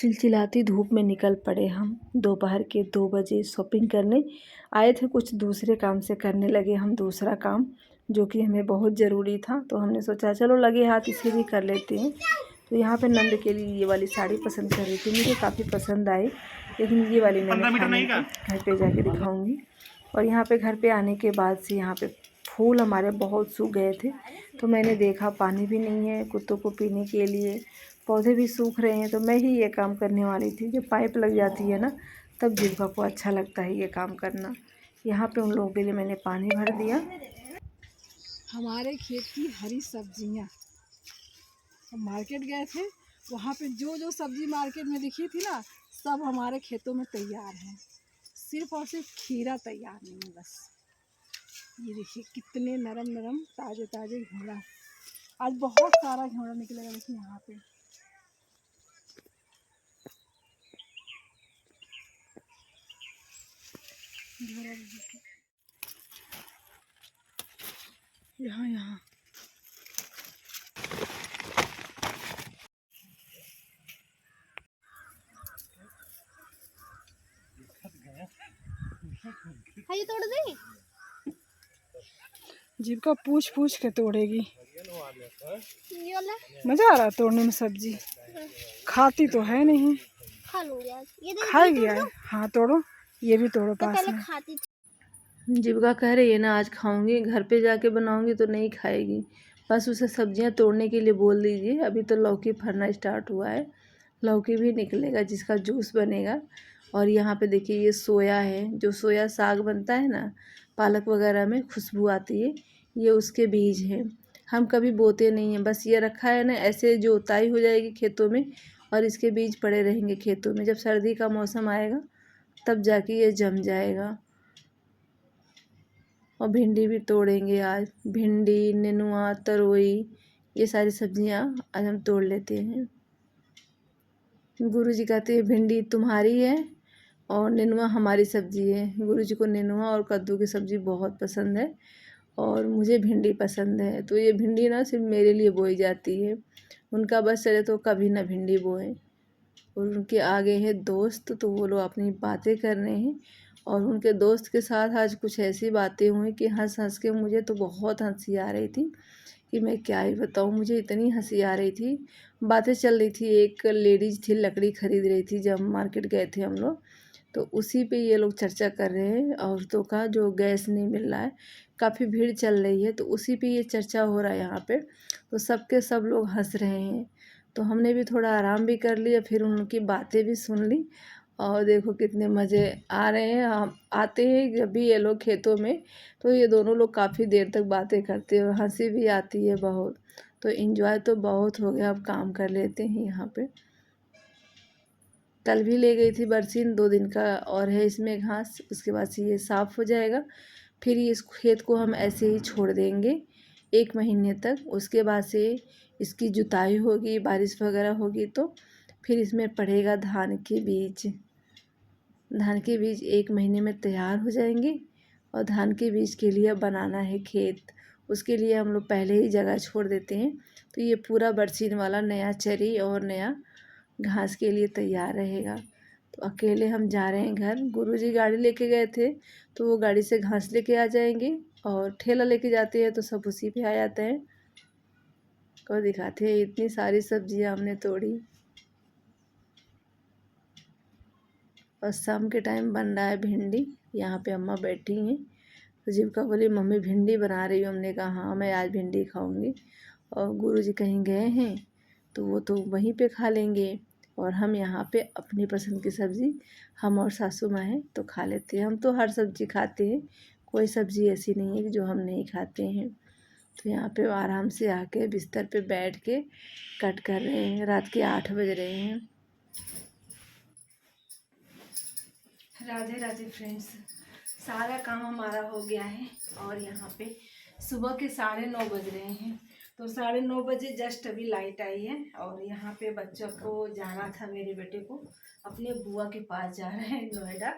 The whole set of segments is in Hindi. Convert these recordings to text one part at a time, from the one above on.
चिलचिलाती धूप में निकल पड़े हम। दोपहर के 2 बजे शॉपिंग करने आए थे, कुछ दूसरे काम से करने लगे हम दूसरा काम, जो कि हमें बहुत ज़रूरी था। तो हमने सोचा चलो लगे हाथ इसे भी कर लेते हैं। तो यहाँ पे नंद के लिए ये वाली साड़ी पसंद कर रही थी, मुझे काफ़ी पसंद आई, लेकिन ये वाली मैंने फाइनल घर पे जाके दिखाऊंगी। और यहाँ पे घर पे आने के बाद से यहाँ पे फूल हमारे बहुत सूख गए थे, तो मैंने देखा पानी भी नहीं है कुत्तों को पीने के लिए, पौधे भी सूख रहे हैं। तो मैं ही ये काम करने वाली थी। जब पाइप लग जाती है ना, तब जीविका को अच्छा लगता है ये काम करना। यहाँ पे उन लोगों के लिए मैंने पानी भर दिया। हमारे खेत की हरी सब्जियाँ, हम मार्केट गए थे, वहाँ पे जो जो सब्जी मार्केट में दिखी थी ना, सब हमारे खेतों में तैयार है। सिर्फ और सिर्फ खीरा तैयार नहीं है बस। ये देखिए कितने नरम नरम ताज़े ताज़े घेरा। आज बहुत सारा घेरा निकलेगा देखिए यहाँ पे। यहाँ यहाँ ये तोड़ दे। जीविका पूछ पूछ के तोड़ेगी। मजा आ रहा है तोड़ने में सब्जी। खाती तो है नहीं। खा लूंगी आज। ये खाएगी यार। हाँ तोड़ो, ये भी तोड़ो तो पास पहले में। खाती थी। जीविका कह रही है ना आज खाऊंगी, घर पे जाके बनाऊंगी तो नहीं खाएगी। बस उसे सब्जियां तोड़ने के लिए बोल दीजिए। अभी तो लौकी फरना स्टार्ट हुआ है, लौकी भी निकलेगा जिसका जूस बनेगा। और यहाँ पे देखिए ये सोया है, जो सोया साग बनता है ना पालक वगैरह में खुशबू आती है, ये उसके बीज हैं। हम कभी बोते नहीं हैं, बस ये रखा है ना, ऐसे जोताई हो जाएगी खेतों में और इसके बीज पड़े रहेंगे खेतों में। जब सर्दी का मौसम आएगा तब जाके ये जम जाएगा। और भिंडी भी तोड़ेंगे आज, भिंडी, नेनुआ, तरोई, ये सारी सब्जियां आज हम तोड़ लेते हैं। गुरुजी कहते हैं भिंडी तुम्हारी है और नेनुआ हमारी सब्जी है। गुरुजी को नेनुआ और कद्दू की सब्ज़ी बहुत पसंद है और मुझे भिंडी पसंद है। तो ये भिंडी ना सिर्फ मेरे लिए बोई जाती है, उनका बस चले तो कभी ना भिंडी बोएं। और उनके आगे हैं दोस्त, तो वो लोग अपनी बातें कर रहे हैं। और उनके दोस्त के साथ आज कुछ ऐसी बातें हुई कि हंस हंस के मुझे तो बहुत हंसी आ रही थी कि मैं क्या ही बताऊँ। मुझे इतनी हंसी आ रही थी, बातें चल रही थी। एक लेडीज थी लकड़ी खरीद रही थी, जब मार्केट गए थे हम लोग, तो उसी पे ये लोग चर्चा कर रहे हैं औरतों का, जो गैस नहीं मिल रहा है, काफ़ी भीड़ चल रही है, तो उसी पे ये चर्चा हो रहा है यहाँ पे। तो सबके सब लोग हंस रहे हैं, तो हमने भी थोड़ा आराम भी कर लिया, फिर उनकी बातें भी सुन ली। और देखो कितने मज़े आ रहे हैं। हम आते हैं जब भी ये लोग खेतों में, तो ये दोनों लोग काफ़ी देर तक बातें करते हैं और हंसी भी आती है बहुत। तो इन्जॉय तो बहुत हो गया, अब काम कर लेते हैं यहाँ पे। कल भी ले गई थी बरसीन, 2 दिन का और है इसमें घास, उसके बाद से ये साफ़ हो जाएगा। फिर ये इस खेत को हम ऐसे ही छोड़ देंगे 1 महीने तक। उसके बाद से इसकी जुताई होगी, बारिश वगैरह होगी तो फिर इसमें पड़ेगा धान के बीज। धान के बीज 1 महीने में तैयार हो जाएंगे और धान के बीज के लिए बनाना है खेत। उसके लिए हम लोग पहले ही जगह छोड़ देते हैं, तो ये पूरा बरसीन वाला नया चरी और नया घास के लिए तैयार रहेगा। तो अकेले हम जा रहे हैं घर। गुरुजी गाड़ी लेके गए थे, तो वो गाड़ी से घास लेके आ जाएंगे और ठेला लेके जाते हैं तो सब उसी पे आ जाते हैं। को दिखाते हैं इतनी सारी सब्जियां हमने तोड़ी। और शाम के टाइम बन रहा है भिंडी। यहाँ पे अम्मा बैठी हैं, तो जीविका बोली मम्मी भिंडी बना रही हूँ। हमने कहा हाँ मैं आज भिंडी खाऊंगी। और गुरुजी कहीं गए हैं तो वो तो वहीं पे खा लेंगे, और हम यहाँ पे अपनी पसंद की सब्ज़ी हम और सासू माँ हैं तो खा लेते हैं। हम तो हर सब्ज़ी खाते हैं, कोई सब्ज़ी ऐसी नहीं है कि जो हम नहीं खाते हैं। तो यहाँ पे आराम से आके बिस्तर पे बैठ के कट कर रहे हैं। रात के 8 बज रहे हैं। राधे राधे फ्रेंड्स, सारा काम हमारा हो गया है और यहाँ पे सुबह के 9:30 बज रहे हैं। तो 9:30 बजे जस्ट अभी लाइट आई है। और यहाँ पे बच्चों को जाना था, मेरे बेटे को अपने बुआ के पास जा रहे हैं नोएडा।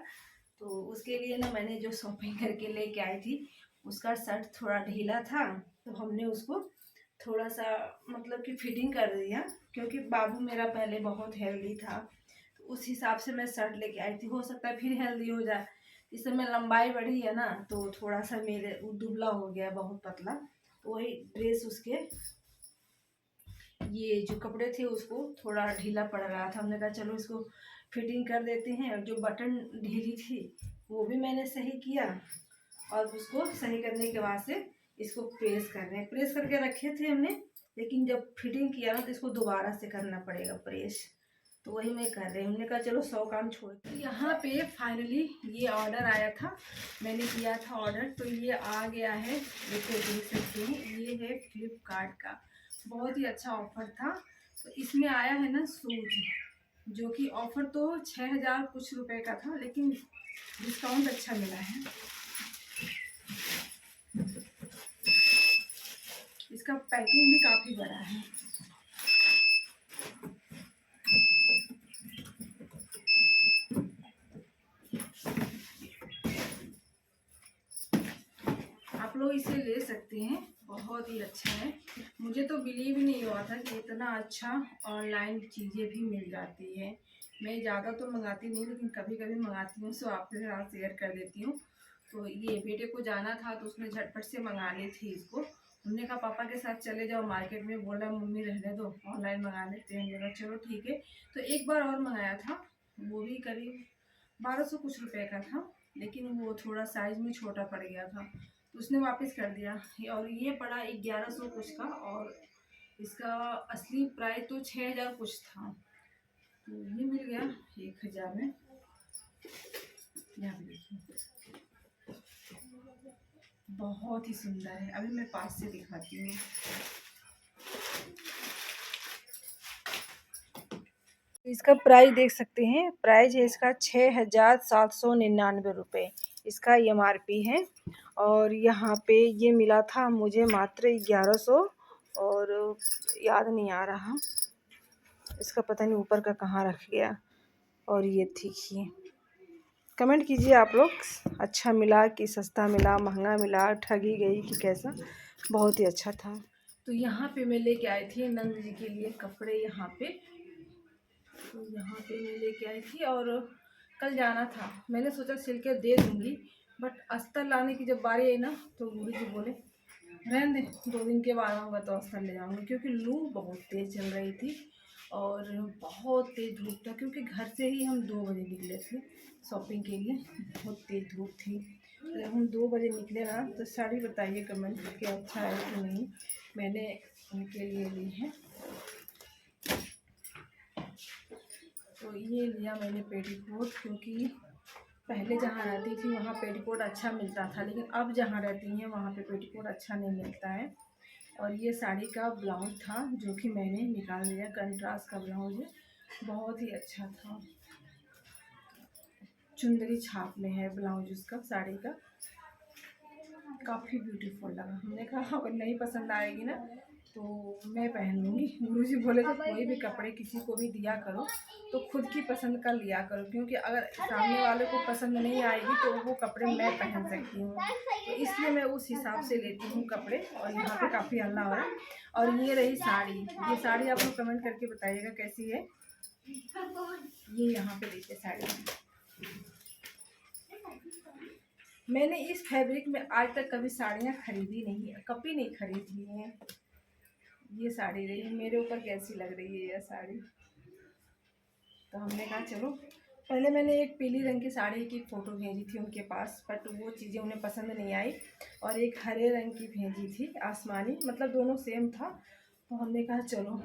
तो उसके लिए ना मैंने जो शॉपिंग करके लेके आई थी, उसका शर्ट थोड़ा ढीला था, तो हमने उसको थोड़ा सा मतलब कि फिटिंग कर दिया। क्योंकि बाबू मेरा पहले बहुत हेल्दी था, उस हिसाब से मैं शर्ट लेके आई थी। हो सकता है फिर हेल्दी हो जाए। इस समय लंबाई बढ़ी है ना, तो थोड़ा सा मेरे दुबला हो गया, बहुत पतला। तो वही ड्रेस उसके ये जो कपड़े थे उसको थोड़ा ढीला पड़ रहा था। हमने कहा चलो इसको फिटिंग कर देते हैं। और जो बटन ढीली थी वो भी मैंने सही किया, और उसको सही करने के बाद से इसको प्रेस कर रहे हैं। प्रेस करके रखे थे हमने, लेकिन जब फिटिंग किया ना तो इसको दोबारा से करना पड़ेगा प्रेस। तो वही मैं कर रही हूँ। हमने कहा चलो 100 काम छोड़। तो यहाँ पे फाइनली ये ऑर्डर आया था, मैंने किया था ऑर्डर, तो ये आ गया है। देखो देख सकते हैं, ये है फ्लिपकार्ट का। बहुत ही अच्छा ऑफर था। तो इसमें आया है ना शूज, जो कि ऑफर तो 6000 कुछ रुपए का था, लेकिन डिस्काउंट अच्छा मिला है। इसका पैकिंग भी काफ़ी बड़ा है। आप लोग इसे ले सकते हैं, बहुत ही अच्छा है। मुझे तो बिलीव नहीं हुआ था कि इतना अच्छा ऑनलाइन चीज़ें भी मिल जाती है। मैं ज़्यादा तो मंगाती नहीं, लेकिन कभी कभी मंगाती हूँ, सो आपके साथ शेयर कर देती हूँ। तो ये बेटे को जाना था तो उसने झटपट से मंगा ली थी इसको। हमने कहा पापा के साथ चले जाओ मार्केट में, बोल रहा मम्मी रहने दो, ऑनलाइन मंगा लेते हैं। हमने कहा चलो ठीक है। तो एक बार और मंगाया था, वो भी करीब 1200 कुछ रुपए का था, लेकिन वो थोड़ा साइज़ में छोटा पड़ गया था, तो उसने वापस कर दिया। और ये पड़ा 1100 कुछ का, और इसका असली प्राइस तो 6000 कुछ था। तो ये मिल गया 1000 में। यहाँ पे देखिए, बहुत ही सुंदर है। अभी मैं पास से दिखाती हूँ। इसका प्राइस देख सकते हैं, प्राइस है इसका 6799 रुपये। इसका MRP है। और यहाँ पे ये मिला था मुझे मात्र 1100, और याद नहीं आ रहा इसका, पता नहीं ऊपर का कहाँ रख गया। और ये देखिए, कमेंट कीजिए आप लोग, अच्छा मिला कि सस्ता मिला, महंगा मिला, ठगी गई कि कैसा। बहुत ही अच्छा था। तो यहाँ पे मैं लेके आई थी नंद जी के लिए कपड़े। यहाँ पे तो यहाँ पे मैं लेके आई थी, और कल जाना था। मैंने सोचा सिल के दे दूँगी, बट अस्तर लाने की जब बारी आई ना, तो गुरु जी बोले रहने दे, 2 दिन के बाद आऊँगा तो अस्तर ले जाऊँगी। क्योंकि लू बहुत तेज़ चल रही थी, और बहुत तेज़ धूप था। क्योंकि घर से ही हम 2 बजे निकले थे शॉपिंग के लिए, बहुत तेज़ धूप थी। जब हम 2 बजे निकले ना, तो साड़ी बताइए कमेंट करके अच्छा है कि नहीं। मैंने उनके लिए ली है। तो ये लिया मैंने पेटीकोट, क्योंकि पहले जहाँ रहती थी वहाँ पेटीकोट अच्छा मिलता था, लेकिन अब जहाँ रहती हैं वहाँ पे पेटीकोट अच्छा नहीं मिलता है। और ये साड़ी का ब्लाउज था, जो कि मैंने निकाल लिया। कंट्रास्ट का ब्लाउज है, बहुत ही अच्छा था। चुंदरी छाप में है ब्लाउज उसका, साड़ी का काफ़ी ब्यूटीफुल लगा। हमने कहा अगर नहीं पसंद आएगी ना तो मैं पहन लूँगी। गुरुजी बोले तो कोई भी कपड़े किसी को भी दिया करो तो खुद की पसंद का लिया करो, क्योंकि अगर सामने वाले को पसंद नहीं आएगी तो वो कपड़े मैं पहन सकती हूँ। तो इसलिए मैं उस हिसाब से लेती हूँ कपड़े। और यहाँ पे काफ़ी हल्ला हो रहा है। और ये रही साड़ी। ये साड़ी आप लोग कमेंट करके बताइएगा कैसी है। ये यहाँ पे देखिए साड़ी। मैंने इस फैब्रिक में आज तक कभी साड़ियाँ खरीदी नहीं है, कभी नहीं खरीदी है। ये साड़ी रही, मेरे ऊपर कैसी लग रही है ये साड़ी। तो हमने कहा चलो, पहले मैंने एक पीली रंग की साड़ी की फ़ोटो भेजी थी उनके पास, बट वो चीज़ें उन्हें पसंद नहीं आई। और एक हरे रंग की भेजी थी, आसमानी, मतलब दोनों सेम था। तो हमने कहा चलो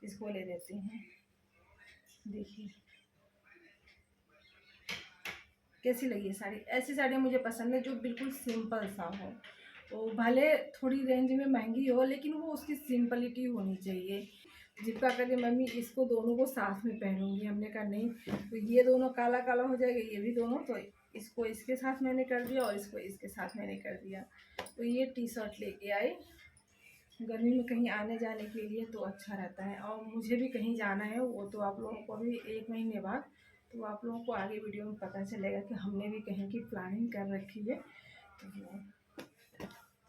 इसको ले लेते हैं। देखिए कैसी लगी है साड़ी। ऐसी साड़ियाँ मुझे पसंद है जो बिल्कुल सिंपल सा हो। तो भले थोड़ी रेंज में महंगी हो, लेकिन वो उसकी सिंपलिटी होनी चाहिए। जिसका करिए मम्मी इसको दोनों को साथ में पहनूंगी। हमने कहा नहीं, तो ये दोनों काला काला हो जाएगा, ये भी दोनों। तो इसको इसके साथ मैंने कर दिया, और इसको इसके साथ मैंने कर दिया। तो ये टी शर्ट लेके आई गर्मी में कहीं आने जाने के लिए, तो अच्छा रहता है। और मुझे भी कहीं जाना है, वो तो आप लोगों को भी 1 महीने बाद, तो आप लोगों को आगे वीडियो में पता चलेगा कि हमने भी कहीं की प्लानिंग कर रखी है।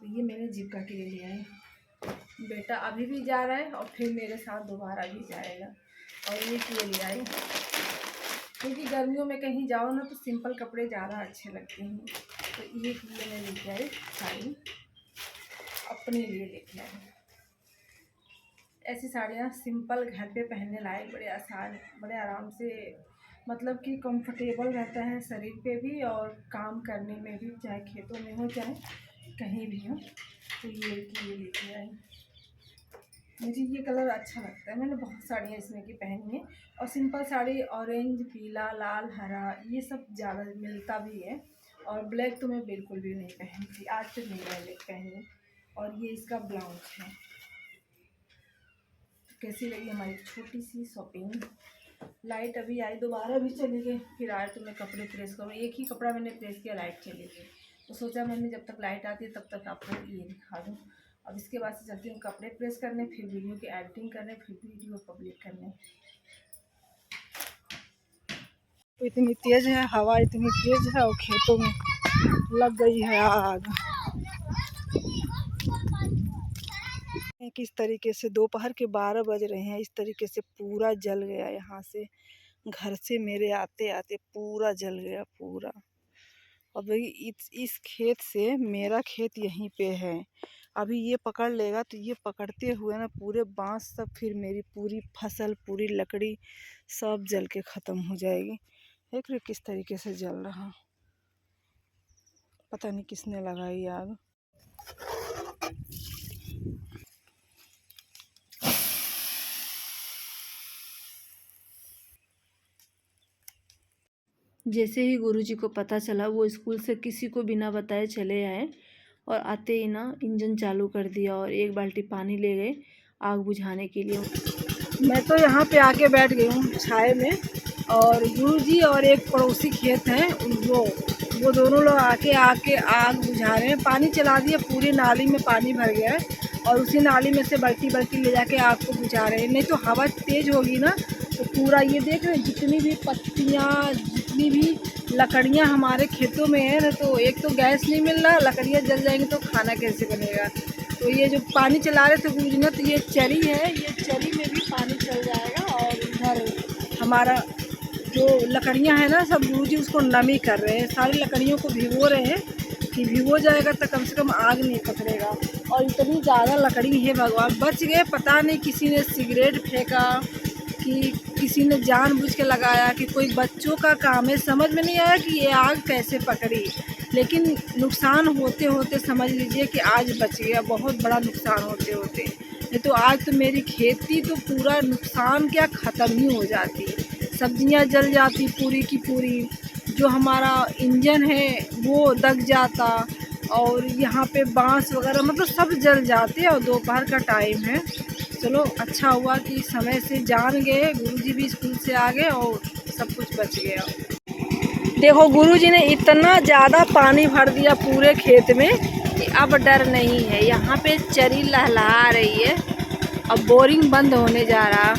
तो ये मैंने जीविका के लिए लिया है। बेटा अभी भी जा रहा है और फिर मेरे साथ दोबारा भी जाएगा। और ये लिए ले आई क्योंकि गर्मियों में कहीं जाओ ना तो सिंपल कपड़े ज़्यादा अच्छे लगते हैं। तो ये मैंने लेके आई साड़ी, अपने लिए लेके आई। ऐसी साड़ियाँ सिंपल घर पे पहनने लायक, बड़े आसान, बड़े आराम से, मतलब कि कंफर्टेबल रहता है शरीर पे भी और काम करने में भी, चाहे खेतों में हो चाहे कहीं भी हो। तो ये लेके आई। मुझे ये कलर अच्छा लगता है, मैंने बहुत साड़ियाँ इसमें की पहनी है। और सिंपल साड़ी ऑरेंज, पीला, लाल, हरा ये सब ज़्यादा मिलता भी है। और ब्लैक तो मैं बिल्कुल भी नहीं पहनती, आज तक नहीं मैंने पहनी। और ये इसका ब्लाउज है। कैसी लगी हमारी छोटी सी शॉपिंग। लाइट अभी आई, दोबारा भी चली गई, फिर आए तो मैं कपड़े प्रेस करूँ। एक ही कपड़ा मैंने प्रेस किया, लाइट चली गई, तो सोचा मैंने जब तक लाइट आती है तब तक आपको ये दिखा दूँ। अब इसके बाद से चलती हूँ कपड़े प्रेस करने, फिर वीडियो की एडिटिंग करने, फिर वीडियो पब्लिक करने। इतनी तेज है हवा, इतनी तेज है और खेतों में लग गई है आग। किस तरीके से दोपहर के 12 बज रहे हैं, इस तरीके से पूरा जल गया। यहाँ से घर से मेरे आते आते पूरा जल गया पूरा। अब इस खेत से, मेरा खेत यहीं पे है, अभी ये पकड़ लेगा तो ये पकड़ते हुए ना पूरे बांस सब, फिर मेरी पूरी फसल, पूरी लकड़ी सब जल के ख़त्म हो जाएगी। देख रहे किस तरीके से जल रहा, पता नहीं किसने लगाई आग। जैसे ही गुरुजी को पता चला, वो स्कूल से किसी को बिना बताए चले आए और आते ही ना इंजन चालू कर दिया और एक बाल्टी पानी ले गए आग बुझाने के लिए। मैं तो यहाँ पे आके बैठ गई हूँ छाए में, और गुरुजी और एक पड़ोसी खेत हैं, वो दोनों लोग आके आग बुझा रहे हैं। पानी चला दिया, पूरी नाली में पानी भर गया है और उसी नाली में से बल्टी ले जाके आग को बुझा रहे हैं। नहीं तो हवा तेज़ होगी ना तो पूरा, ये देख रहे हैं जितनी भी पत्तियाँ, जितनी भी लकड़ियाँ हमारे खेतों में है ना, तो एक तो गैस नहीं मिल रहा, लकड़ियाँ जल जाएंगी तो खाना कैसे बनेगा। तो ये जो पानी चला रहे थे गुरुजी ने, तो ये चरी है, ये चरी में भी पानी चल जाएगा। और इधर हमारा जो लकड़ियाँ हैं ना, सब गुरुजी उसको नमी कर रहे हैं, सारी लकड़ियों को भिगो रहे हैं कि भिगो जाएगा तो कम से कम आग नहीं पकड़ेगा। और इतनी ज़्यादा लकड़ी है, भगवान बच गए। पता नहीं किसी ने सिगरेट फेंका कि किसी ने जानबूझ के लगाया कि कोई बच्चों का काम है, समझ में नहीं आया कि ये आग कैसे पकड़ी। लेकिन नुकसान होते होते समझ लीजिए कि आज बच गया, बहुत बड़ा नुकसान होते होते। नहीं तो आज तो मेरी खेती तो पूरा नुकसान क्या, ख़त्म ही हो जाती, सब्जियां जल जाती पूरी की पूरी, जो हमारा इंजन है वो दग जाता, और यहाँ पे बांस वगैरह मतलब सब जल जाते। और दोपहर का टाइम है, चलो अच्छा हुआ कि समय से जान गए, गुरुजी भी स्कूल से आ गए और सब कुछ बच गया। देखो गुरुजी ने इतना ज़्यादा पानी भर दिया पूरे खेत में कि अब डर नहीं है। यहाँ पे चरी लहलहा रही है, अब बोरिंग बंद होने जा रहा।